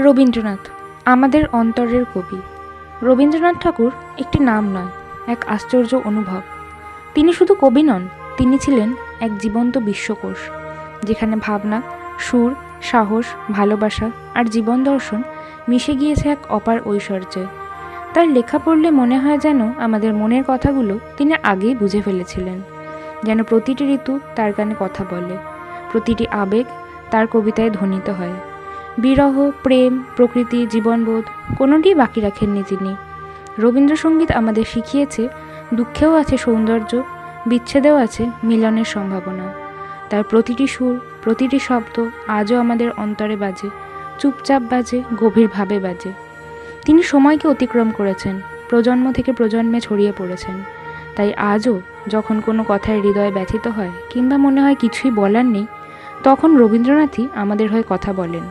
রবীন্দ্রনাথ আমাদের অন্তরের কবি। রবীন্দ্রনাথ ঠাকুর একটি নাম নয়, এক আশ্চর্য অনুভব। তিনি শুধু কবি নন, তিনি ছিলেন এক জীবন্ত বিশ্বকোষ, যেখানে ভাবনা, সুর, সাহস, ভালোবাসা আর জীবন দর্শন মিশে গিয়েছে এক অপার ঐশ্বর্যে। তার লেখা পড়লে মনে হয় যেন আমাদের মনের কথাগুলো তিনি আগেই বুঝে ফেলেছিলেন, যেন প্রতিটি ঋতু তার গানে কথা বলে, প্রতিটি আবেগ তার কবিতায় ধ্বনিত হয়। বিরহ, প্রেম, প্রকৃতি, জীবনবোধ কোনোটিই বাকি রাখেননি তিনি। রবীন্দ্রসঙ্গীত আমাদের শিখিয়েছে দুঃখেও আছে সৌন্দর্য, বিচ্ছেদেও আছে মিলনের সম্ভাবনা। তার প্রতিটি সুর, প্রতিটি শব্দ আজও আমাদের অন্তরে বাজে, চুপচাপ বাজে, গভীরভাবে বাজে। তিনি সময়কে অতিক্রম করেছেন, প্রজন্ম থেকে প্রজন্মে ছড়িয়ে পড়েছেন। তাই আজও যখন কোনো কথায় হৃদয় ব্যথিত হয় কিংবা মনে হয় কিছুই বলার নেই, তখন রবীন্দ্রনাথই আমাদের হয়ে কথা বলেন।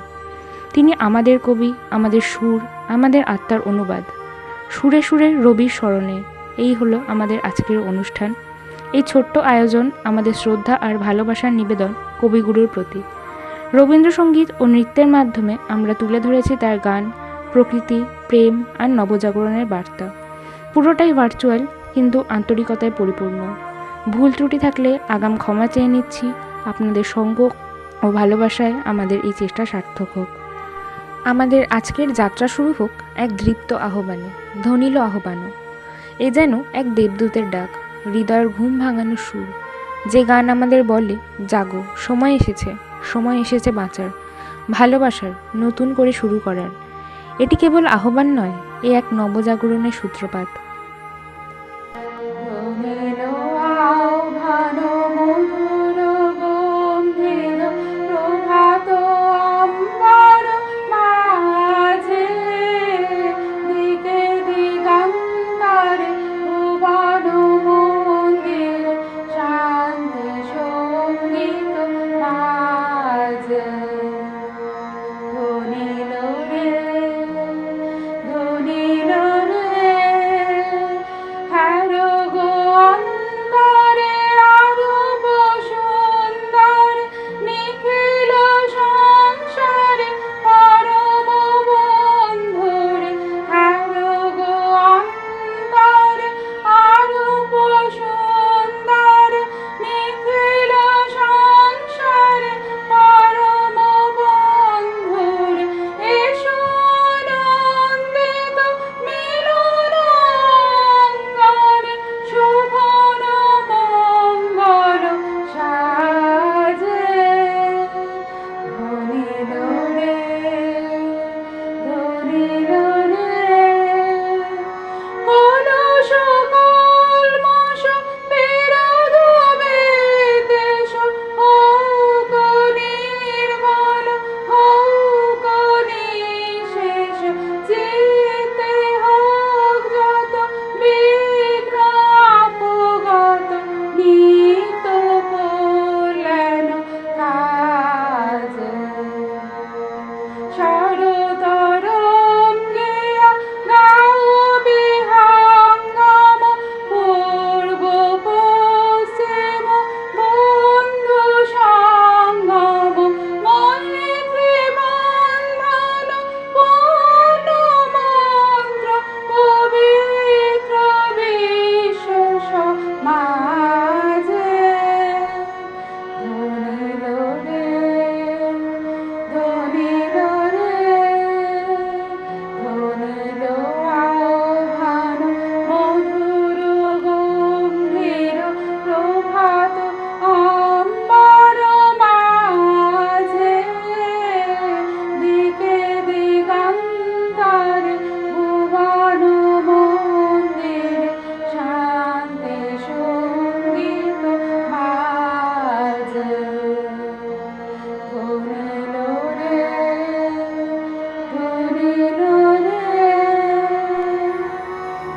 তিনি আমাদের কবি, আমাদের সুর, আমাদের আত্মার অনুবাদ। সুরে সুরে রবির স্মরণে এই হলো আমাদের আজকের অনুষ্ঠান। এই ছোট্ট আয়োজন আমাদের শ্রদ্ধা আর ভালোবাসার নিবেদন কবিগুরুর প্রতি। রবীন্দ্রসঙ্গীত ও নৃত্যের মাধ্যমে আমরা তুলে ধরেছি তার গান, প্রকৃতি, প্রেম আর নবজাগরণের বার্তা। পুরোটাই ভার্চুয়াল, কিন্তু আন্তরিকতায় পরিপূর্ণ। ভুল ত্রুটি থাকলে আগাম ক্ষমা চেয়ে নিচ্ছি। আপনাদের সঙ্গ ও ভালোবাসায় আমাদের এই চেষ্টা সার্থক হোক। আমাদের আজকের যাত্রা শুরু হোক এক দৃপ্ত আহ্বানে, ধ্বনিল আহ্বানও। এ যেন এক দেবদূতের ডাক, হৃদয়ের ঘুম ভাঙানো সুর, যে গান আমাদের বলে, জাগো, সময় এসেছে, সময় এসেছে বাঁচার, ভালোবাসার, নতুন করে শুরু করার। এটি কেবল আহ্বান নয়, এ এক নবজাগরণের সূত্রপাত।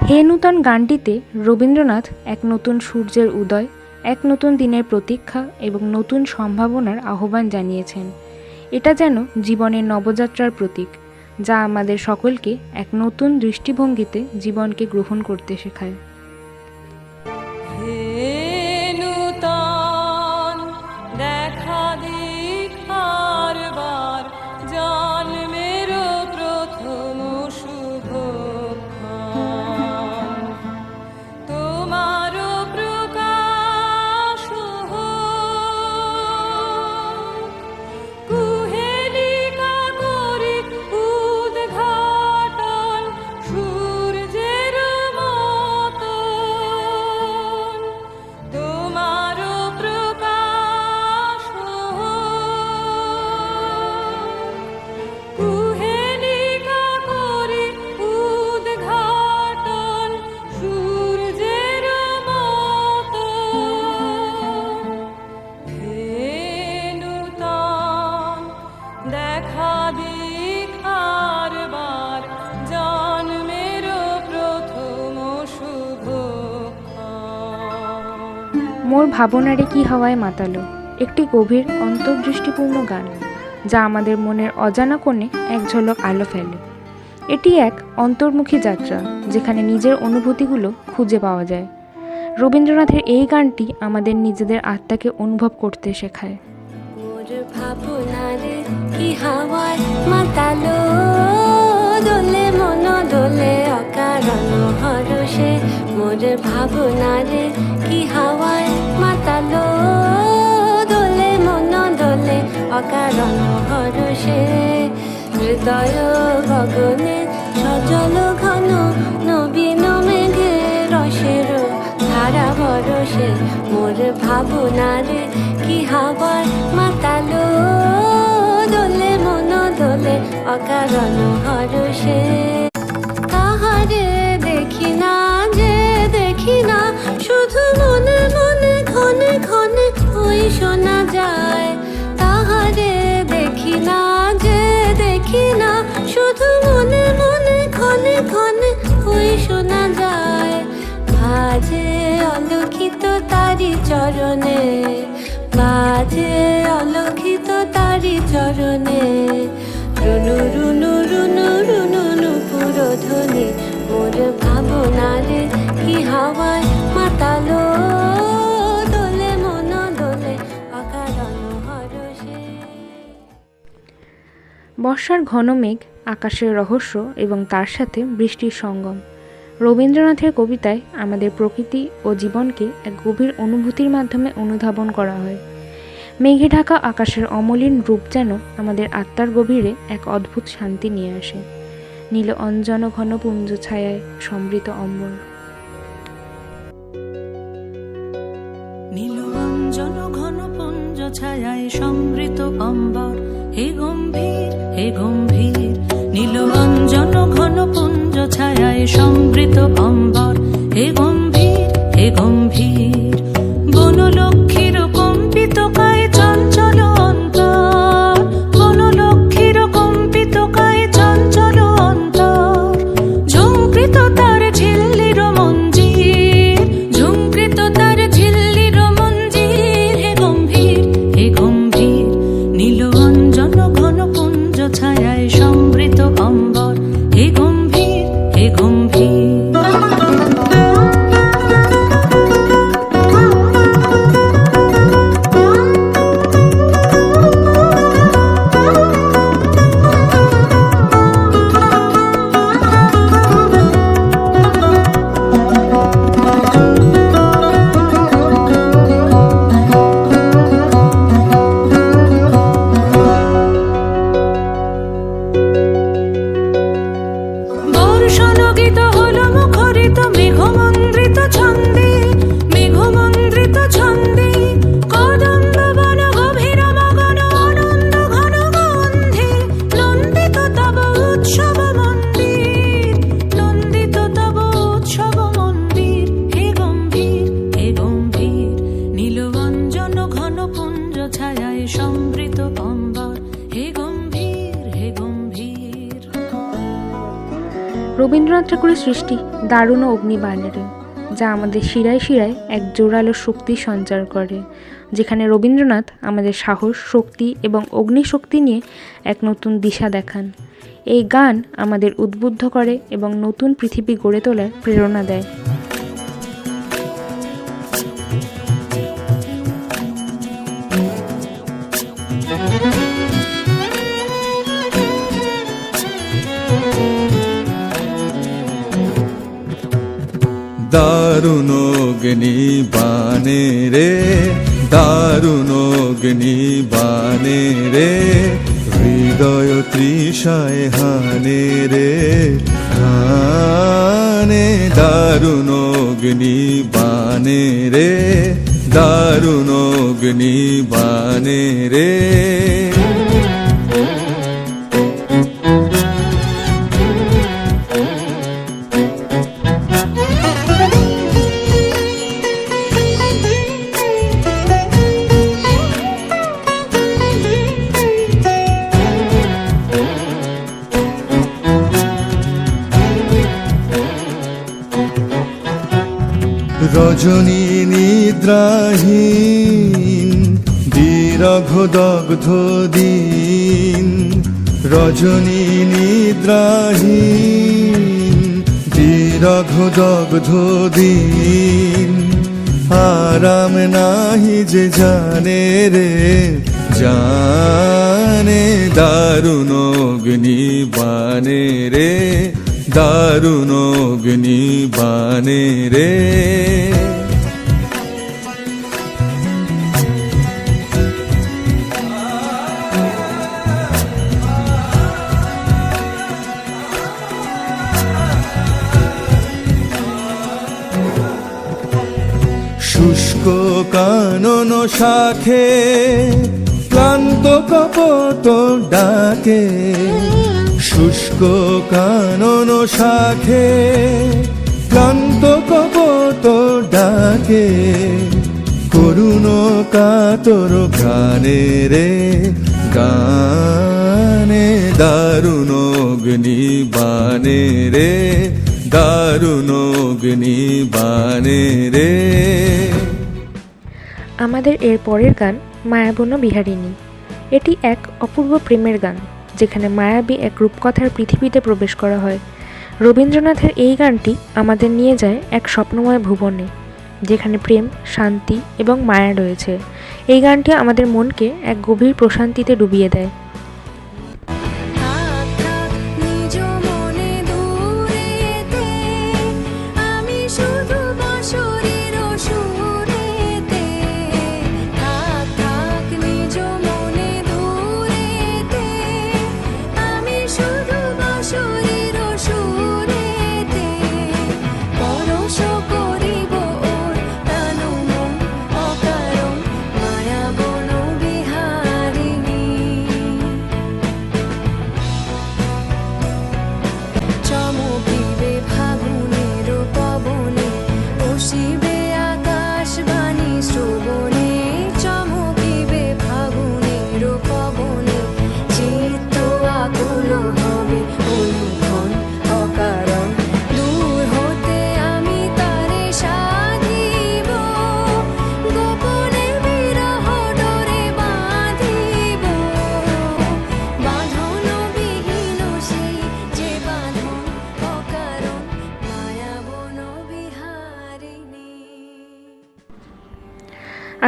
হে নূতন গানটিতে রবীন্দ্রনাথ এক নতুন সূর্যের উদয়, এক নতুন দিনের প্রতীক্ষা এবং নতুন সম্ভাবনার আহ্বান জানিয়েছেন। এটা যেন জীবনের নবযাত্রার প্রতীক, যা আমাদের সকলকে এক নতুন দৃষ্টিভঙ্গিতে জীবনকে গ্রহণ করতে শেখায়। দেখা দিক বারবার জন্মের খারবার জন্মের প্রথম শুভক্ষণ। মোর ভাবনারে কি হাওয়ায় মাতালো, একটি গভীর অন্তর্দৃষ্টিপূর্ণ গান যা আমাদের মনের অজানা কোণে এক ঝলক আলো ফেলে। এটি এক অন্তর্মুখী যাত্রা যেখানে নিজের অনুভূতিগুলো খুঁজে পাওয়া যায়। রবীন্দ্রনাথের এই গানটি আমাদের নিজেদের আত্মাকে অনুভব করতে শেখায়। মোর ভাবনারে কি হাওয়ায় মাতালো, দোলে মন দোলে অকারণ হরষে। মোর ভাবনারে কি হাওয়ায় মাতালো, দোলে মন দোলে অকারণ হরষে। হৃদয় গগনে সজল ঘন নবীন মেঘে রসের ধারা বরষে। মোর ভাবনারে কি হাওয়ায় মাতালো, দোলে মন দোলে অকারণ হরষে। তাহারে দেখি না যে দেখি না, শুধু মনে মনে ক্ষণে ক্ষণে ওই শোনা যায়। তাহারে দেখি না যে দেখি না, শুধু মনে মনে ক্ষণে ক্ষণে ওই শোনা যায়। বাজে অলক্ষিত তারি চরণে, বাজে অলক্ষিত তারি চরণে। রুনু রুনু রুনু রুনু নুপুর ধ্বনি। মোর ভাবনারে কি হাওয়ায় মাতালো, দোলে মন দোলে অকারণ হরষে। বর্ষার ঘন মেঘ, আকাশের রহস্য এবং তার সাথে বৃষ্টির সঙ্গম। রবীন্দ্রনাথের কবিতায় আমাদের প্রকৃতি ও জীবনকে এক গভীর অনুভূতির মাধ্যমে অনুধাবন করা হয়। মেঘে ঢাকা আকাশের অমলিন রূপ যেন আমাদের আত্মার গভীরে এক অদ্ভুত শান্তি নিয়ে আসে। নীল অঞ্জন ঘন পুঞ্জ ছায়ায় সমৃত অম্বর। নীল অঞ্জন ঘন পুঞ্জ ছায়ায় সমৃত অম্বর। হে গম্ভীর হে গম্ভীর, নীল অঞ্জন ঘন পুঞ্জ ছায়ায় সমৃত অম্বর। হে গম্ভীর হে গম্ভীর, বনলক্ষ্মীর কম্পিত কায় চঞ্চল অন্তর। বনলক্ষ্মীর কম্পিত কায় চঞ্চল অন্তর। ঝুঙ্কৃত তার ঝিল্লির মঞ্জির, ঝুঙ্কৃত তার ঝিল্লির মঞ্জির। হে গম্ভীর হে গম্ভীর, নীল অঞ্জন ঘন পুঞ্জ ছায়ায় সমৃত অম্বর। হে গম্ভীর হে গম্ভীর। বর্ষণগীত হলো মুখরিত মেঘমন্দ্রিত ছন্দে, মেঘমন্দ্রিত ছন্দে। কদম্ব বন গভীর মগন আনন্দ ঘন গন্ধে। নন্দিত তব উৎসব মন্দির, নন্দিত তব উৎসব মন্দির। হে গম্ভীর হে গম্ভীর, নীল অঞ্জন ঘন পুঞ্জ ছায়ায় সমৃত অম্বর। হে গম্ভীর হে গম্ভীর। রবীন্দ্রনাথ ঠাকুরের সৃষ্টি দারুণ ও অগ্নিবাণের, যা আমাদের শিরায় শিরায় এক জোরালো শক্তি সঞ্চার করে। যেখানে রবীন্দ্রনাথ আমাদের সাহস, শক্তি এবং অগ্নিশক্তি নিয়ে এক নতুন দিশা দেখান। এই গান আমাদের উদ্বুদ্ধ করে এবং নতুন পৃথিবী গড়ে তোলার প্রেরণা দেয়। দারুণ অগ্নি বানে রে, দারুণ অগ্নি বানে রে। হৃদয় তৃষায় হানে রে, হানে। দারুণ অগ্নি বানে রে, দারুণ অগ্নি বানে রে। রজনী নিদ্রাহীন বিরঘ দগ্ধ দিন, রজনী নিদ্রাহীন বিরঘ দগ্ধ দিন। আরাম নাহি যে জানে রে জানে, দারুণ অগ্নি বানে রে, দারুণ অগ্নি বানে রে। শুষ্ক কানন শাখে ক্লান্ত কপত ডাকে, শুষ্ক কানন শাখে ক্লান্ত কপত ডাকে। করুণ কাতর গানে রে গানে, দারুণ অগ্নি বানে রে, দারুণ অগ্নি বানে রে। আমাদের এর পরের গান মায়াবন বিহারিণী। এটি এক অপূর্ব প্রেমের গান, যেখানে মায়াবী এক রূপকথার পৃথিবীতে প্রবেশ করা হয়। রবীন্দ্রনাথের এই গানটি আমাদের নিয়ে যায় এক স্বপ্নময় ভুবনে, যেখানে প্রেম, শান্তি এবং মায়া রয়েছে। এই গানটি আমাদের মনকে এক গভীর প্রশান্তিতে ডুবিয়ে দেয়। থাক থাক নিজ মনে দূরেতে, আমি শুধু বাঁশরীর সুরেতে। থাক থাক নিজ মনে দূরেতে, আমি শুধু বাঁশরীর সুরেতে। পরশ করিব ওর প্রাণ মন অকারণ, মায়াবন বিহারিণী। চমকিবে ফাগুনের পবনে, বসিবে আকাশবাণী শ্রবণে। চমকিবে ফাগুনের পবনে, চিত্ত আকুল হবে অনুক্ষণ অকারণ। দূর হতে আমি তারে সাধিব, গোপনে বিরহ ডোরে বাঁধিব। বাঁধন বিহীন সেই যে বাঁধন অকারণ, মায়াবন বিহারিণী।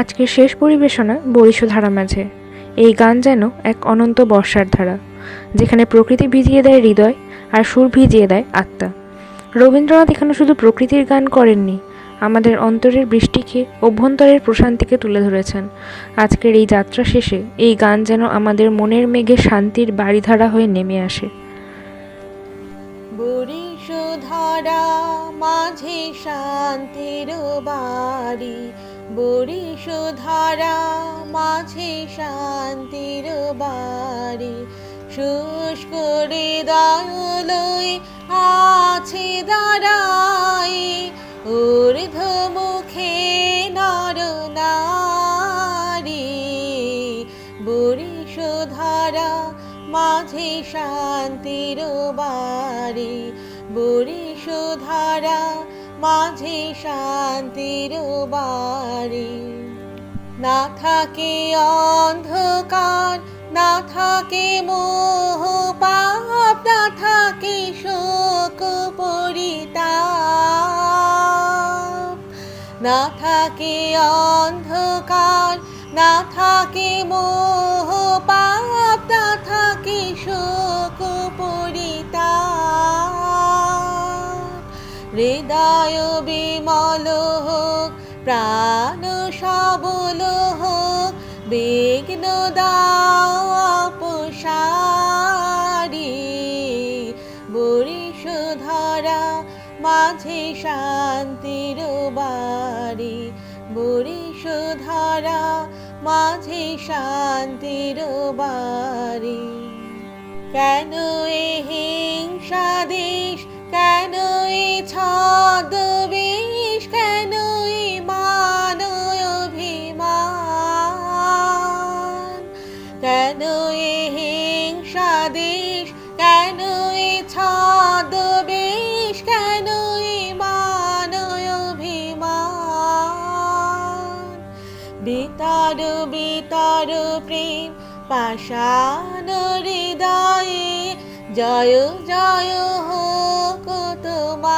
আজকের শেষ পরিবেশনা বরিশধারা মাঝে। এই গান যেন এক অনন্ত বর্ষার ধারা, যেখানে প্রকৃতি ভিজিয়ে দেয় হৃদয় আর সুর ভিজিয়ে দেয় আত্মা। রবীন্দ্রনাথ এখানে শুধু প্রকৃতির গান করেননি, আমাদের অন্তরের বৃষ্টিকে, অভ্যন্তরের প্রশান্তিকে তুলে ধরেছেন। আজকের এই যাত্রা শেষে এই গান যেন আমাদের মনের মেঘে শান্তির বাড়িধারা হয়ে নেমে আসে। বরিশধারা মাঝে শান্তির বাড়ি, বরিশধারা মাঝে শান্তির বাড়ি। শুষ্ক হৃদয় আছে দাঁড়াই, ঊর্ধ্বমুখে নর নারী। বরিশধারা মাঝে শান্তির বাড়ি, বরিশধারা মাঝে শান্তির বাড়ি। না থাকে অন্ধকার, না থাকে মোহ পাপ, না থাকে শোক পরিতাপ। না থাকে অন্ধকার, না থাকে মোহ পাপ, না থাকে শোক পরিতাপ। হৃদয় বিমল হোক, প্রাণ সবল হোক, বিঘ্ন দাও অপসারি। বরিশধারা মাঝে শান্তির বাড়ি, বরিশধারা মাঝে শান্তির বাড়ি। কেন এ হিংসা দেশ, কেন এ ছদ্মবেশ, কেন এ মানয় অভিমান। কেন এ হিংসা দেশ, কেন এ ছদ্মবেশ, কেন এ মানয় অভিমান। ধর প্রেম পাষাণ হৃদয়ে জয় জয় হোক তোমারি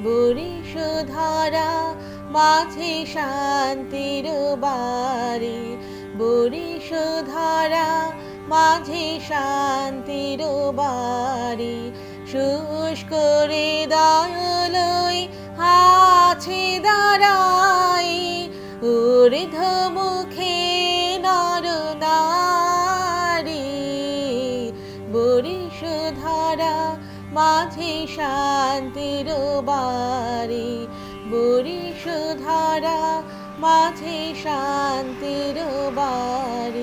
বরিশধরা মাঝে শান্তির বাড়ি বরিশধরা মাঝে শান্তির বাড়ি শুষ্ক হৃদয় আছে দাঁড়াই ঊর্ধ্ব মুখে নর নারী বরিশধরা মাঝে শান্তির বাড়ি বরিশধরা মাঝে শান্তির বাড়ি।